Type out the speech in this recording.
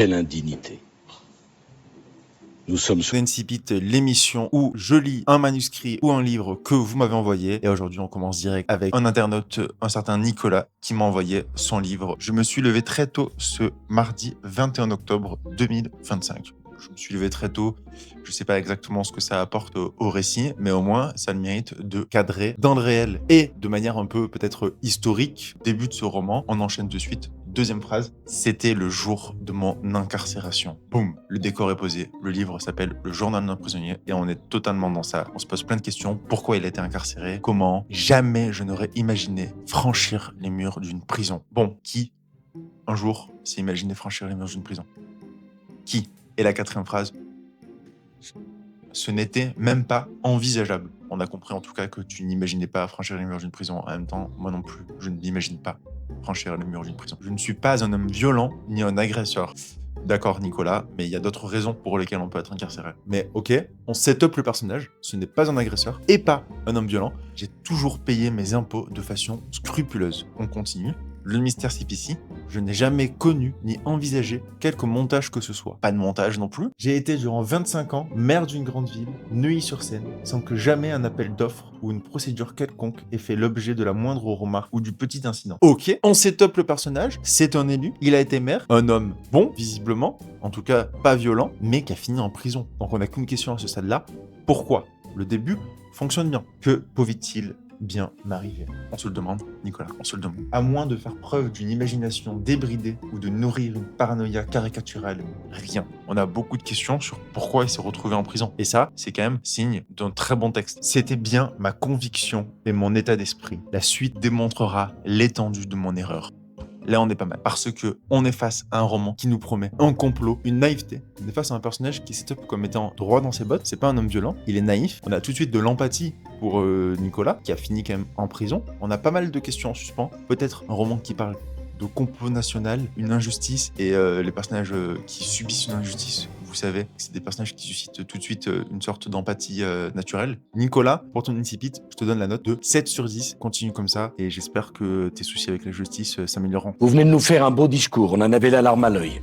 Quelle indignité. Nous sommes sur... Incipit, l'émission où je lis un manuscrit ou un livre que vous m'avez envoyé. Et aujourd'hui, on commence direct avec un internaute, un certain Nicolas, qui m'a envoyé son livre. Je me suis levé très tôt ce mardi 21 octobre 2025. Je me suis levé très tôt. Je ne sais pas exactement ce que ça apporte au récit, mais au moins, ça le mérite de cadrer dans le réel et de manière un peu peut-être historique. Début de ce roman, on enchaîne de suite. Deuxième phrase, c'était le jour de mon incarcération. Boum, le décor est posé. Le livre s'appelle Le journal d'un prisonnier et on est totalement dans ça. On se pose plein de questions. Pourquoi il a été incarcéré? Comment? Jamais je n'aurais imaginé franchir les murs d'une prison. Bon, qui, un jour, s'est imaginé franchir les murs d'une prison? Qui? Et la quatrième phrase, ce n'était même pas envisageable. On a compris en tout cas que tu n'imaginais pas franchir les murs d'une prison. En même temps, moi non plus, je ne l'imagine pas franchir les murs d'une prison. Je ne suis pas un homme violent ni un agresseur. D'accord, Nicolas, mais il y a d'autres raisons pour lesquelles on peut être incarcéré. Mais ok, on set up le personnage, ce n'est pas un agresseur et pas un homme violent. J'ai toujours payé mes impôts de façon scrupuleuse. On continue. Le mystère CPC, je n'ai jamais connu ni envisagé quelque montage que ce soit. Pas de montage non plus. J'ai été durant 25 ans maire d'une grande ville, Neuilly-sur-Seine, sans que jamais un appel d'offres ou une procédure quelconque ait fait l'objet de la moindre remarque ou du petit incident. Ok, on set up le personnage, c'est un élu, il a été maire, un homme bon, visiblement, en tout cas pas violent, mais qui a fini en prison. Donc on n'a qu'une question à ce stade-là, pourquoi? Le début fonctionne bien. Que pouvait-il bien m'arriver? On se le demande, Nicolas, on se le demande. À moins de faire preuve d'une imagination débridée ou de nourrir une paranoïa caricaturale, rien. On a beaucoup de questions sur pourquoi il s'est retrouvé en prison. Et ça, c'est quand même signe d'un très bon texte. C'était bien ma conviction et mon état d'esprit. La suite démontrera l'étendue de mon erreur. Là, on est pas mal. Parce que on est face à un roman qui nous promet un complot, une naïveté. On est face à un personnage qui s'est up comme étant droit dans ses bottes. C'est pas un homme violent. Il est naïf. On a tout de suite de l'empathie pour Nicolas, qui a fini quand même en prison. On a pas mal de questions en suspens. Peut-être un roman qui parle de complot national, une injustice et les personnages qui subissent une injustice. Vous savez, c'est des personnages qui suscitent tout de suite une sorte d'empathie naturelle. Nicolas, pour ton incipit, je te donne la note de 7 sur 10. Continue comme ça et j'espère que tes soucis avec la justice s'amélioreront. Vous venez de nous faire un beau discours, on en avait la larme à l'œil.